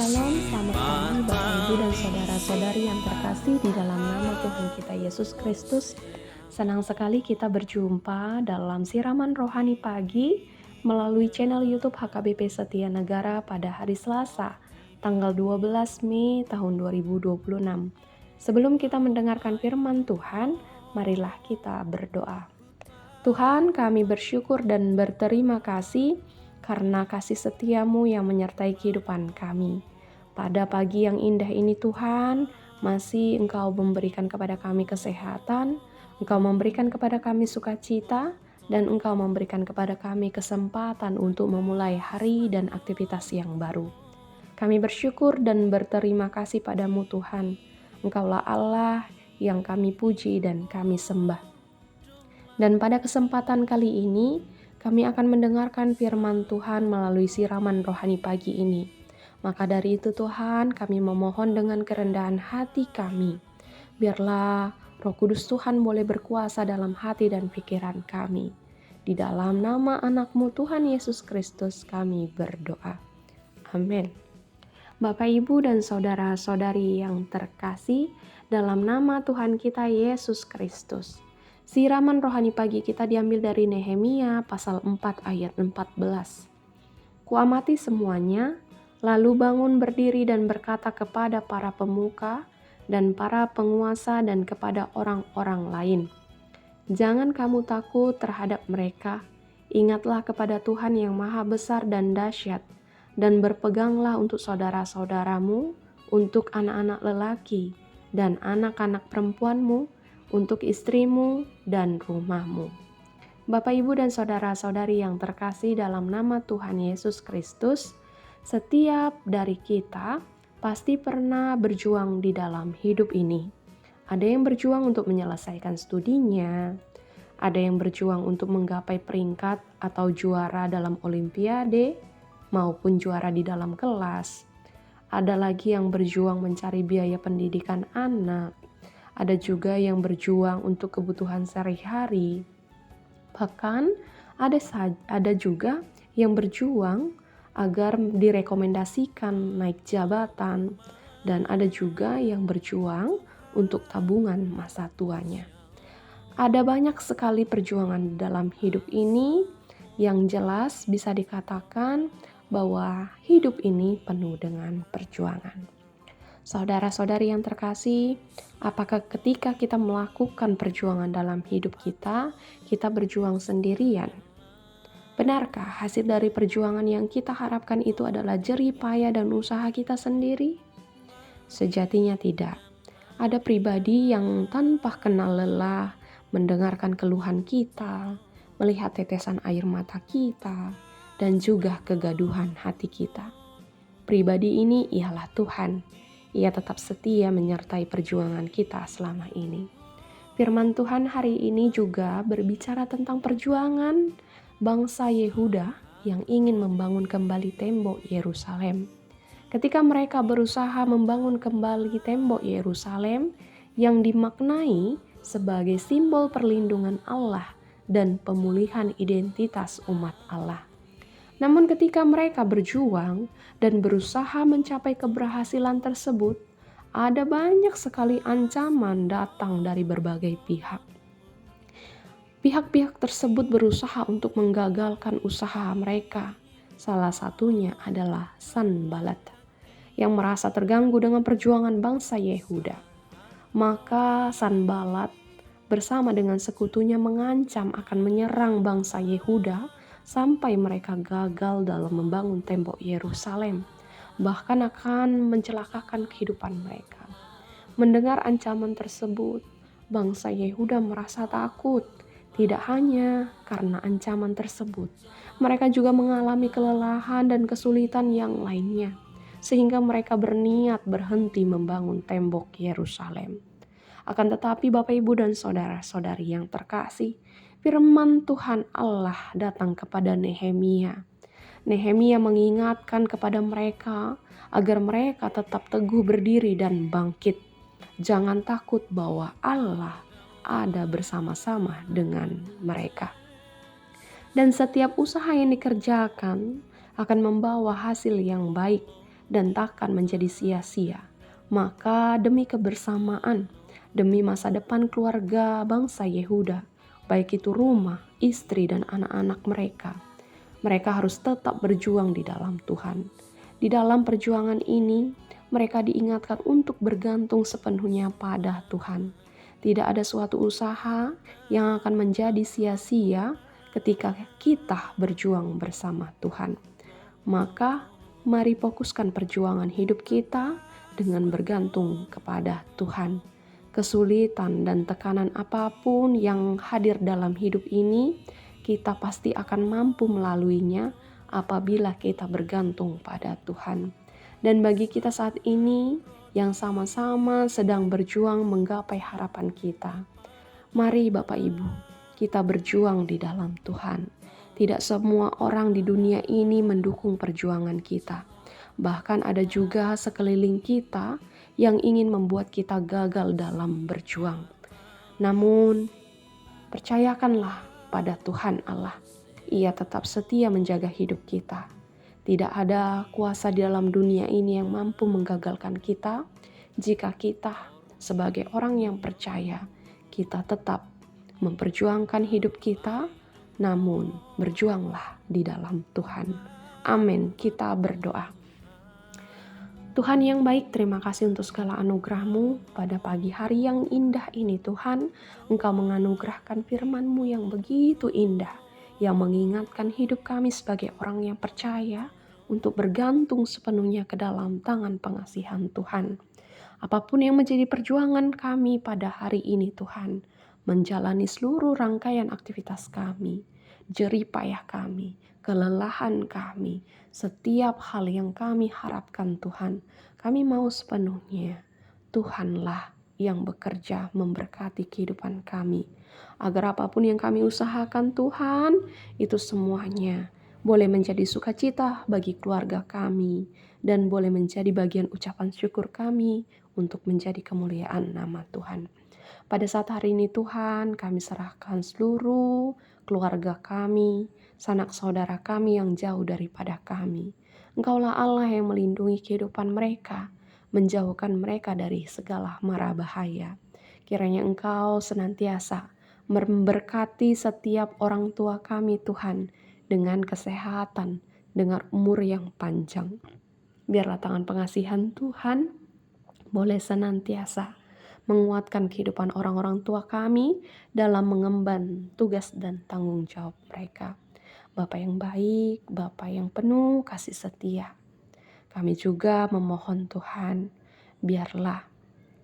Shalom, selamat pagi Bapak Ibu dan saudara-saudari yang terkasih di dalam nama Tuhan kita Yesus Kristus. Senang sekali kita berjumpa dalam siraman rohani pagi melalui channel YouTube HKBP Setia Negara pada hari Selasa, tanggal 12 Mei tahun 2026. Sebelum kita mendengarkan firman Tuhan, marilah kita berdoa. Tuhan, kami bersyukur dan berterima kasih karena kasih setiamu yang menyertai kehidupan kami. Pada pagi yang indah ini Tuhan, masih Engkau memberikan kepada kami kesehatan, Engkau memberikan kepada kami sukacita, dan Engkau memberikan kepada kami kesempatan untuk memulai hari dan aktivitas yang baru. Kami bersyukur dan berterima kasih padamu Tuhan. Engkaulah Allah yang kami puji dan kami sembah. Dan pada kesempatan kali ini, kami akan mendengarkan firman Tuhan melalui siraman rohani pagi ini. Maka dari itu Tuhan, kami memohon dengan kerendahan hati kami. Biarlah Roh Kudus Tuhan boleh berkuasa dalam hati dan pikiran kami. Di dalam nama anak-Mu Tuhan Yesus Kristus kami berdoa. Amin. Bapak, Ibu, dan saudara-saudari yang terkasih, dalam nama Tuhan kita Yesus Kristus. Siraman rohani pagi kita diambil dari Nehemia pasal 4 ayat 14. Kuamati semuanya, lalu bangun berdiri dan berkata kepada para pemuka dan para penguasa dan kepada orang-orang lain. Jangan kamu takut terhadap mereka, ingatlah kepada Tuhan yang maha besar dan dahsyat, dan berpeganglah untuk saudara-saudaramu, untuk anak-anak lelaki dan anak-anak perempuanmu, untuk istrimu dan rumahmu. Bapak, Ibu, dan saudara-saudari yang terkasih dalam nama Tuhan Yesus Kristus, setiap dari kita pasti pernah berjuang di dalam hidup ini. Ada yang berjuang untuk menyelesaikan studinya, ada yang berjuang untuk menggapai peringkat atau juara dalam olimpiade, maupun juara di dalam kelas. Ada lagi yang berjuang mencari biaya pendidikan anak. Ada juga yang berjuang untuk kebutuhan sehari-hari. Bahkan ada juga yang berjuang agar direkomendasikan naik jabatan. Dan ada juga yang berjuang untuk tabungan masa tuanya. Ada banyak sekali perjuangan dalam hidup ini. Yang jelas bisa dikatakan bahwa hidup ini penuh dengan perjuangan. Saudara-saudari yang terkasih, apakah ketika kita melakukan perjuangan dalam hidup kita berjuang sendirian? Benarkah hasil dari perjuangan yang kita harapkan itu adalah jerih payah dan usaha kita sendiri? Sejatinya tidak. Ada pribadi yang tanpa kenal lelah mendengarkan keluhan kita, melihat tetesan air mata kita, dan juga kegaduhan hati kita. Pribadi ini ialah Tuhan. Ia tetap setia menyertai perjuangan kita selama ini. Firman Tuhan hari ini juga berbicara tentang perjuangan bangsa Yehuda yang ingin membangun kembali tembok Yerusalem. Ketika mereka berusaha membangun kembali tembok Yerusalem yang dimaknai sebagai simbol perlindungan Allah dan pemulihan identitas umat Allah. Namun ketika mereka berjuang dan berusaha mencapai keberhasilan tersebut, ada banyak sekali ancaman datang dari berbagai pihak. Pihak-pihak tersebut berusaha untuk menggagalkan usaha mereka. Salah satunya adalah Sanballat yang merasa terganggu dengan perjuangan bangsa Yehuda. Maka Sanballat bersama dengan sekutunya mengancam akan menyerang bangsa Yehuda sampai mereka gagal dalam membangun tembok Yerusalem, bahkan akan mencelakakan kehidupan mereka. Mendengar ancaman tersebut, bangsa Yehuda merasa takut, tidak hanya karena ancaman tersebut. Mereka juga mengalami kelelahan dan kesulitan yang lainnya, sehingga mereka berniat berhenti membangun tembok Yerusalem. Akan tetapi Bapak, Ibu, dan saudara-saudari yang terkasih, firman Tuhan Allah datang kepada Nehemia. Nehemia mengingatkan kepada mereka agar mereka tetap teguh berdiri dan bangkit. Jangan takut bahwa Allah ada bersama-sama dengan mereka. Dan setiap usaha yang dikerjakan akan membawa hasil yang baik dan takkan menjadi sia-sia. Maka demi kebersamaan, demi masa depan keluarga bangsa Yehuda, baik itu rumah, istri, dan anak-anak mereka, mereka harus tetap berjuang di dalam Tuhan. Di dalam perjuangan ini, mereka diingatkan untuk bergantung sepenuhnya pada Tuhan. Tidak ada suatu usaha yang akan menjadi sia-sia ketika kita berjuang bersama Tuhan. Maka, mari fokuskan perjuangan hidup kita dengan bergantung kepada Tuhan. Kesulitan dan tekanan apapun yang hadir dalam hidup ini, kita pasti akan mampu melaluinya apabila kita bergantung pada Tuhan. Dan bagi kita saat ini yang sama-sama sedang berjuang menggapai harapan kita, mari Bapak Ibu, kita berjuang di dalam Tuhan. Tidak semua orang di dunia ini mendukung perjuangan kita. Bahkan ada juga sekeliling kita yang ingin membuat kita gagal dalam berjuang. Namun, percayakanlah pada Tuhan Allah. Ia tetap setia menjaga hidup kita. Tidak ada kuasa di dalam dunia ini yang mampu menggagalkan kita jika kita sebagai orang yang percaya, kita tetap memperjuangkan hidup kita, namun berjuanglah di dalam Tuhan. Amin. Kita berdoa. Tuhan yang baik, terima kasih untuk segala anugerah-Mu pada pagi hari yang indah ini Tuhan. Engkau menganugerahkan firman-Mu yang begitu indah, yang mengingatkan hidup kami sebagai orang yang percaya untuk bergantung sepenuhnya ke dalam tangan pengasihan Tuhan. Apapun yang menjadi perjuangan kami pada hari ini Tuhan, menjalani seluruh rangkaian aktivitas kami, jerih payah kami, kelelahan kami, setiap hal yang kami harapkan Tuhan, kami mau sepenuhnya Tuhanlah yang bekerja memberkati kehidupan kami. Agar apapun yang kami usahakan Tuhan, itu semuanya boleh menjadi sukacita bagi keluarga kami dan boleh menjadi bagian ucapan syukur kami untuk menjadi kemuliaan nama Tuhan. Pada saat hari ini Tuhan, kami serahkan seluruh keluarga kami, sanak saudara kami yang jauh daripada kami. Engkaulah Allah yang melindungi kehidupan mereka, menjauhkan mereka dari segala mara bahaya. Kiranya Engkau senantiasa memberkati setiap orang tua kami Tuhan, dengan kesehatan, dengan umur yang panjang. Biarlah tangan pengasihan Tuhan boleh senantiasa menguatkan kehidupan orang-orang tua kami dalam mengemban tugas dan tanggung jawab mereka. Bapa yang baik, Bapa yang penuh kasih setia. Kami juga memohon Tuhan, biarlah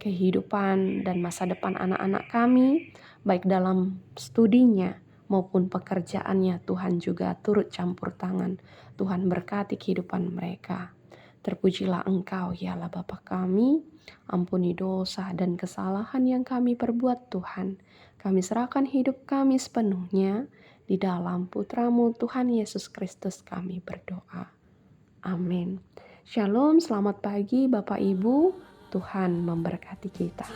kehidupan dan masa depan anak-anak kami, baik dalam studinya maupun pekerjaannya, Tuhan juga turut campur tangan. Tuhan berkati kehidupan mereka. Terpujilah Engkau, yalah Bapa kami, ampuni dosa dan kesalahan yang kami perbuat Tuhan. Kami serahkan hidup kami sepenuhnya di dalam Putra-Mu Tuhan Yesus Kristus kami berdoa. Amin. Shalom, selamat pagi Bapak Ibu, Tuhan memberkati kita.